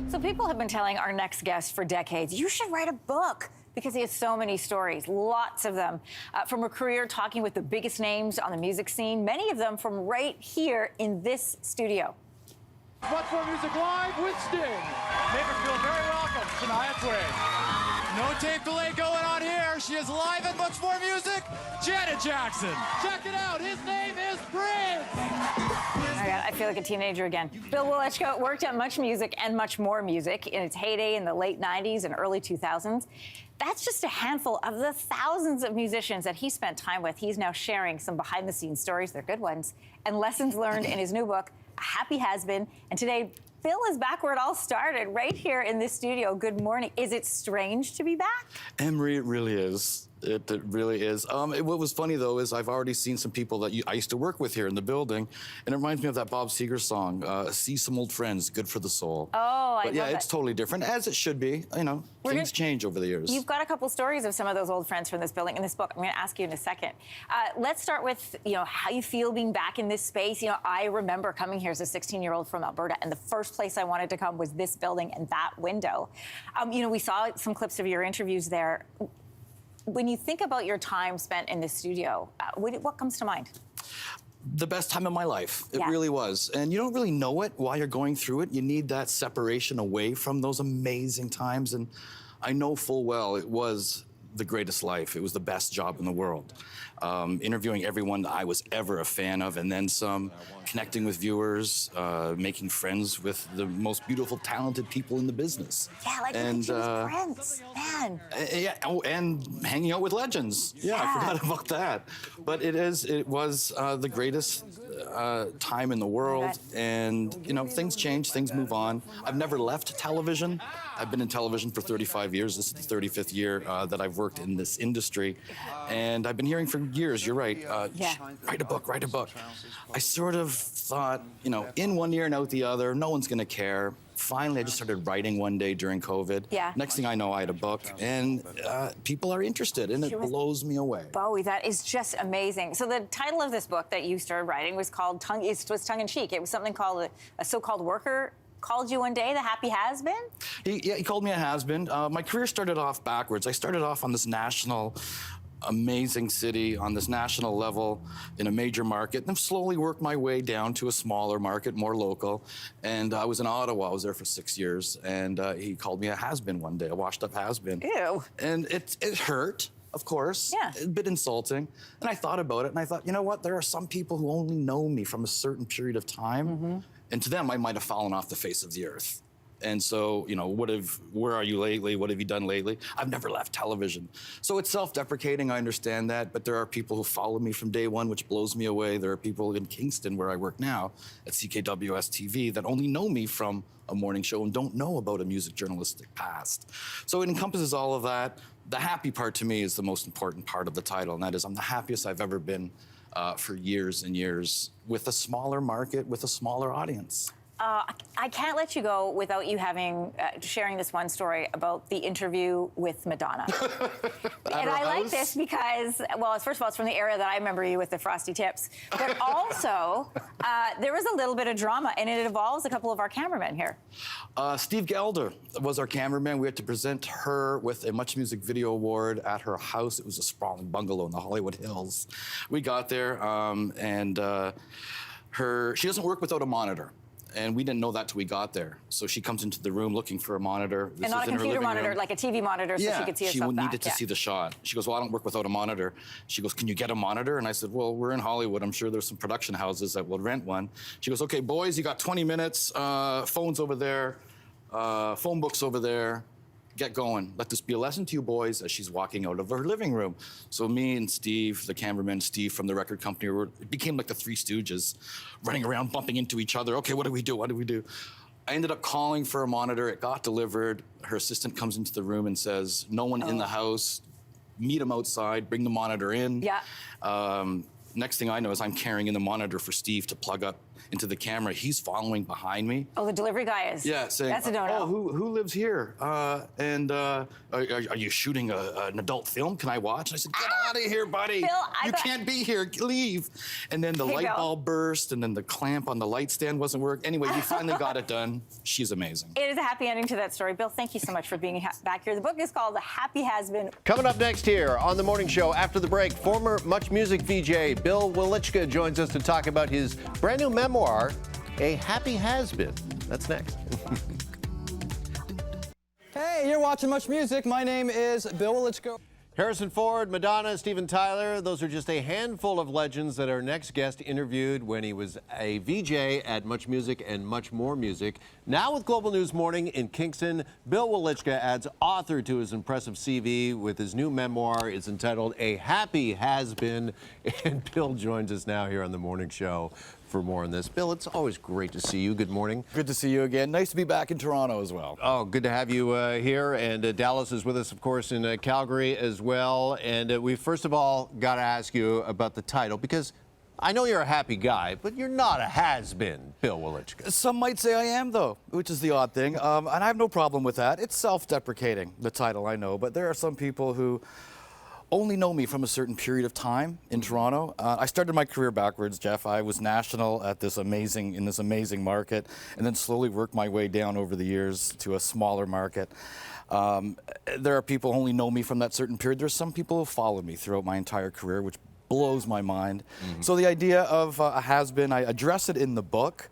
So people have been telling our next guest for decades, you should write a book because he has so many stories, lots of them, from a career talking with the biggest names on the music scene, many of them from right here in this studio. Much more music live with Sting. Make her feel very welcome, Shania Twain. No tape delay going on here. She is live and much more music. Janet Jackson. Check it out. His name is Prince. Oh God, I feel like a teenager again. Bill Welychka worked at Much Music and Much More Music in its heyday in the late 90s and early 2000s. That's just a handful of the thousands of musicians that he spent time with. He's now sharing some behind-the-scenes stories, they're good ones, and lessons learned in his new book, A Happy Has-Been. And today, Bill is back where it all started, right here in this studio. Good morning. Is it strange to be back? Emery, it really is. It really is. What was funny, though, is I've already seen some people that I used to work with here in the building, and it reminds me of that Bob Seger song, See Some Old Friends, Good for the Soul. Oh, I love yeah, that. it's totally different, as it should be. You know, things change over the years. You've got a couple stories of some of those old friends from this building in this book. I'm going to ask you in a second. Let's start with, how you feel being back in this space. I remember coming here as a 16-year-old from Alberta, and the first place I wanted to come was this building and that window. We saw some clips of your interviews there. When you think about your time spent in the studio, what comes to mind? The best time of my life. It Yeah. really was. And you don't really know it while you're going through it. You need that separation away from those amazing times. And I know full well it was the greatest life. It was the best job in the world. Interviewing everyone that I was ever a fan of, and then some, connecting with viewers, making friends with the most beautiful, talented people in the business. Yeah, like and, Prince, man. Yeah, and hanging out with legends. Yeah, I forgot about that. But it was the greatest time in the world. And, things change, things move on. I've never left television. I've been in television for 35 years. This is the 35th year that I've worked in this industry. And I've been hearing for years, you're right, write a book, write a book. I sort of thought, in one ear and out the other, no one's gonna care. Finally, I just started writing one day during COVID. Yeah. Next thing I know, I had a book, and people are interested, and it blows me away. Bowie, that is just amazing. So the title of this book that you started writing was called tongue-in-cheek. It was something called a so-called worker called you one day the happy has-been? He called me a has-been. My career started off backwards. I started off on this national, amazing city, on this national level in a major market, and I've slowly worked my way down to a smaller market, more local. And I was in Ottawa. I was there for 6 years, and he called me a has-been one day, a washed-up has-been. Ew. And it hurt, of course. Yeah. A bit insulting. And I thought about it, and I thought, you know what? There are some people who only know me from a certain period of time, and to them, I might have fallen off the face of the earth. And so, where are you lately? What have you done lately? I've never left television. So it's self-deprecating, I understand that, but there are people who follow me from day one, which blows me away. There are people in Kingston, where I work now, at CKWS-TV, that only know me from a morning show and don't know about a music journalistic past. So it encompasses all of that. The happy part to me is the most important part of the title, and that is I'm the happiest I've ever been for years and years with a smaller market, with a smaller audience. I can't let you go without you sharing this one story about the interview with Madonna. And I like this because, well, first of all, it's from the era that I remember you with the frosty tips. But also, there was a little bit of drama, and it involves a couple of our cameramen here. Steve Gelder was our cameraman. We had to present her with a Much Music Video Award at her house. It was a sprawling bungalow in the Hollywood Hills. We got there, and she doesn't work without a monitor. And we didn't know that till we got there. So she comes into the room looking for a monitor. And not a computer monitor, like a TV monitor, so she could see herself back. She needed to see the shot. She goes, well, I don't work without a monitor. She goes, can you get a monitor? And I said, well, we're in Hollywood. I'm sure there's some production houses that will rent one. She goes, okay, boys, you got 20 minutes. Phones over there, phone books over there. Get going. Let this be a lesson to you boys, as she's walking out of her living room. So me and Steve, the cameraman, Steve from the record company, it became like the Three Stooges, running around, bumping into each other. Okay, what do we do? What do we do? I ended up calling for a monitor. It got delivered. Her assistant comes into the room and says, no one in the house. Meet him outside. Bring the monitor in. Yeah. Next thing I know is I'm carrying in the monitor for Steve to plug up into the camera, he's following behind me. Oh, the delivery guy is. Yeah, saying, That's a no-no. oh, who lives here? Are you shooting an adult film? Can I watch? And I said, get out of here, buddy. Bill, you can't be here. Leave. And then the light Bill. bulb burst, and then the clamp on the light stand wasn't working. Anyway, we finally got it done. She's amazing. It is a happy ending to that story. Bill, thank you so much for being back here. The book is called The Happy Has-Been. Coming up next here on The Morning Show after the break, former Much Music VJ Bill Welychka joins us to talk about his brand new memoir, A Happy Has-Been. That's next. Hey, you're watching Much Music. My name is Bill Welychka. Harrison Ford, Madonna, Steven Tyler, those are just a handful of legends that our next guest interviewed when he was a VJ at Much Music and Much More Music. Now with Global News Morning in Kingston, Bill Welychka adds author to his impressive CV with his new memoir. It's entitled A Happy Has-Been, and Bill joins us now here on The Morning Show for more on this. Bill, it's always great to see you. Good morning. Good to see you again. Nice to be back in Toronto as well. Oh, good to have you here. And Dallas is with us, of course, in Calgary as well. And we first of all got to ask you about the title, because I know you're a happy guy, but you're not a has-been, Bill Welychka. Some might say I am, though, which is the odd thing. And I have no problem with that. It's self-deprecating, the title, I know. But there are some people who only know me from a certain period of time in Toronto. I started my career backwards, Jeff. I was national at this amazing market, and then slowly worked my way down over the years to a smaller market. There are people who only know me from that certain period. There's some people who followed me throughout my entire career, which blows my mind. So the idea of a has-been, I address it in the book.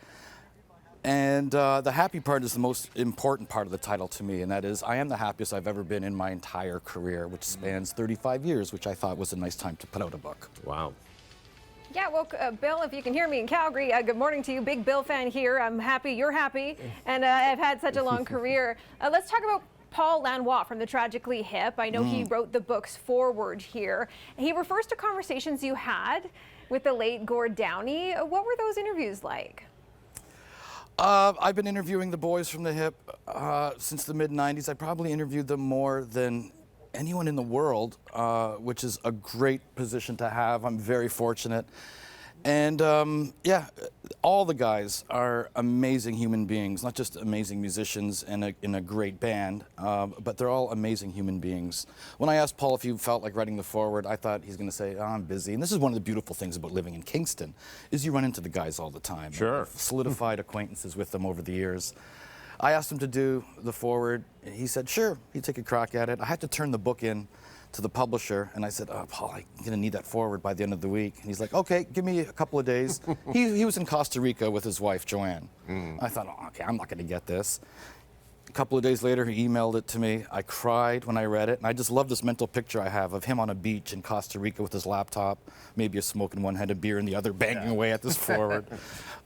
And the happy part is the most important part of the title to me, and that is I am the happiest I've ever been in my entire career, which spans 35 years, which I thought was a nice time to put out a book. Wow. Yeah, well, Bill, if you can hear me in Calgary, good morning to you. Big Bill fan here. I'm happy you're happy, and I've had such a long career. Let's talk about Paul Lanois from the Tragically Hip. I know he wrote the book's foreword here. He refers to conversations you had with the late Gord Downie. What were those interviews like? I've been interviewing the boys from the Hip since the mid-'90s. I probably interviewed them more than anyone in the world, which is a great position to have. I'm very fortunate. And yeah, all the guys are amazing human beings, not just amazing musicians in a great band, but they're all amazing human beings. When I asked Paul if he felt like writing the foreword, I thought he's going to say, oh, I'm busy. And this is one of the beautiful things about living in Kingston, is you run into the guys all the time. Sure. I've solidified acquaintances with them over the years. I asked him to do the foreword. He said, sure, he'd take a crack at it. I had to turn the book in to the publisher, and I said, oh, Paul, I'm going to need that forward by the end of the week. And he's like, okay, give me a couple of days. He was in Costa Rica with his wife, Joanne. I thought, oh, okay, I'm not going to get this. A couple of days later, he emailed it to me. I cried when I read it, and I just love this mental picture I have of him on a beach in Costa Rica with his laptop, maybe a smoking one-handed beer and the other banging away at this forward.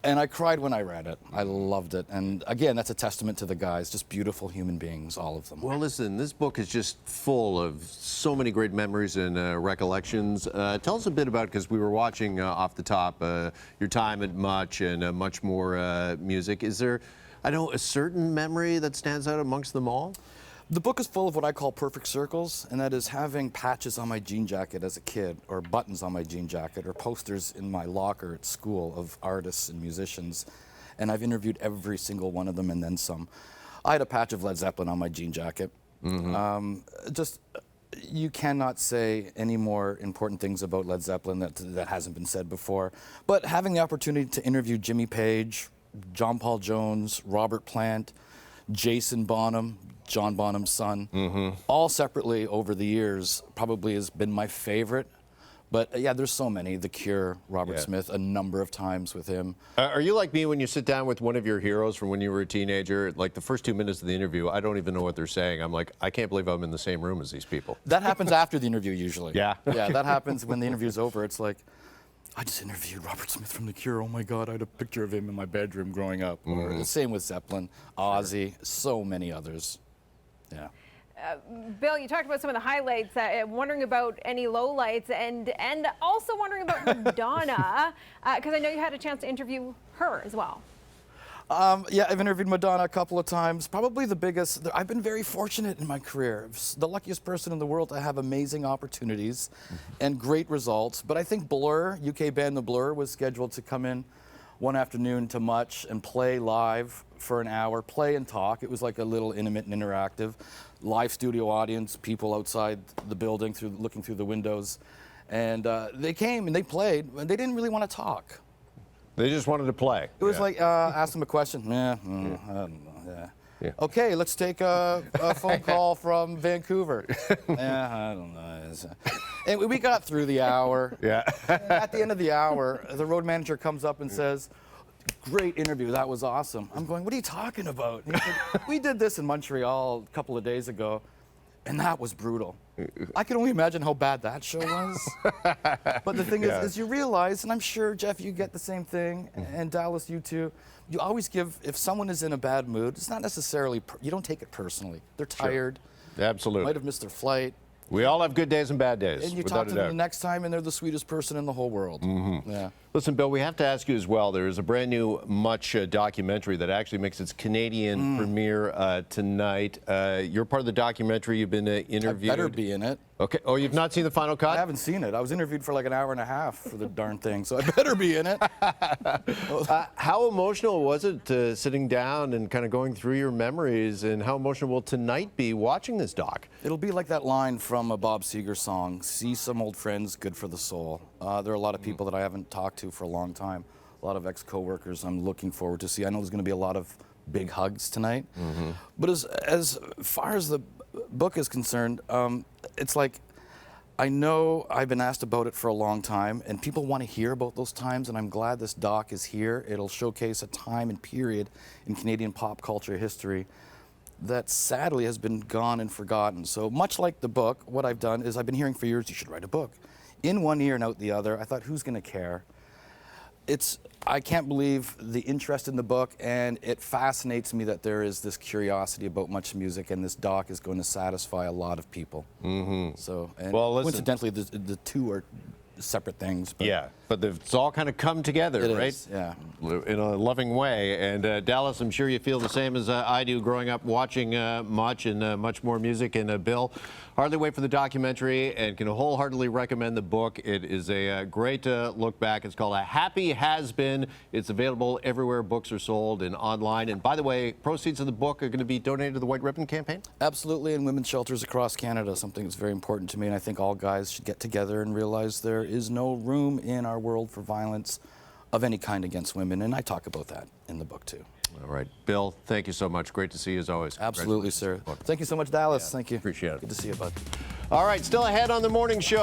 And I cried when I read it. I loved it. And again, that's a testament to the guys, just beautiful human beings, all of them. Well, listen, this book is just full of so many great memories and recollections. Tell us a bit about, because we were watching off the top, your time at Much and Much More Music. Is there, I know, a certain memory that stands out amongst them all? The book is full of what I call perfect circles, and that is having patches on my jean jacket as a kid, or buttons on my jean jacket, or posters in my locker at school of artists and musicians. And I've interviewed every single one of them and then some. I had a patch of Led Zeppelin on my jean jacket. You cannot say any more important things about Led Zeppelin that hasn't been said before. But having the opportunity to interview Jimmy Page, John Paul Jones, Robert Plant, Jason Bonham, John Bonham's son, all separately over the years, probably has been my favorite. But yeah, there's so many. The Cure, Robert Smith, a number of times with him. Are you like me when you sit down with one of your heroes from when you were a teenager? Like the first 2 minutes of the interview, I don't even know what they're saying. I'm like, I can't believe I'm in the same room as these people. That happens after the interview usually. Yeah. Yeah, that happens when the interview's over. It's like, I just interviewed Robert Smith from The Cure. Oh my God, I had a picture of him in my bedroom growing up. Or the same with Zeppelin, Ozzy, so many others. Yeah. Bill, you talked about some of the highlights, wondering about any lowlights, and also wondering about Madonna, because I know you had a chance to interview her as well. Yeah, I've interviewed Madonna a couple of times. Probably the biggest. I've been very fortunate in my career. The luckiest person in the world to have amazing opportunities and great results. But I think Blur, UK band The Blur, was scheduled to come in one afternoon to Much and play live for an hour, play and talk. It was like a little intimate and interactive. Live studio audience, people outside the building looking through the windows. And they came and they played, and they didn't really want to talk. They just wanted to play. It was like, ask them a question. I don't know. Yeah. Okay, let's take a phone call from Vancouver. I don't know. And we got through the hour. Yeah. At the end of the hour, the road manager comes up and says, "Great interview, that was awesome." I'm going, "What are you talking about?" He said, "We did this in Montreal a couple of days ago, and that was brutal." I can only imagine how bad that show was. But the thing is you realize, and I'm sure, Jeff, you get the same thing, and Dallas, you too, you always give, if someone is in a bad mood, it's not necessarily, you don't take it personally. They're tired. Sure. Absolutely. Might have missed their flight. We all have good days and bad days. And you without talk to a them doubt. the next time, and they're the sweetest person in the whole world. Yeah. Listen, Bill, we have to ask you as well. There is a brand new Much documentary that actually makes its Canadian premiere tonight. You're part of the documentary. You've been interviewed. I better be in it. Okay. Oh, you've not seen the final cut? I haven't seen it. I was interviewed for like an hour and a half for the darn thing, so I better be in it. How emotional was it sitting down and kind of going through your memories, and how emotional will tonight be watching this doc? It'll be like that line from a Bob Seger song, "See some old friends, good for the soul." There are a lot of people that I haven't talked to for a long time, a lot of ex-coworkers I'm looking forward to see. I know there's going to be a lot of big hugs tonight. But as far as the book is concerned, it's like, I know I've been asked about it for a long time, and people want to hear about those times, and I'm glad this doc is here. It'll showcase a time and period in Canadian pop culture history that sadly has been gone and forgotten. So much like the book, what I've done is I've been hearing for years, you should write a book. In one ear and out the other, I thought, who's going to care? I can't believe the interest in the book, and it fascinates me that there is this curiosity about Much Music, and this doc is going to satisfy a lot of people. So, and Well, listen. coincidentally, the two are separate things. But Yeah, but it's all kind of come together, it right? is, yeah. In a loving way. And Dallas, I'm sure you feel the same as I do growing up watching Much and Much More Music. And Bill, hardly wait for the documentary and can wholeheartedly recommend the book. It is a great look back. It's called A Happy Has Been. It's available everywhere books are sold and online. And by the way, proceeds of the book are going to be donated to the White Ribbon Campaign? Absolutely, and women's shelters across Canada, something that's very important to me, and I think all guys should get together and realize there is no room in our world for violence of any kind against women, and I talk about that in the book too. All right. Bill, thank you so much. Great to see you as always. Absolutely, sir. Thank you so much, Dallas. Thank you. Appreciate it. Good to see you, bud. All right, still ahead on the morning show.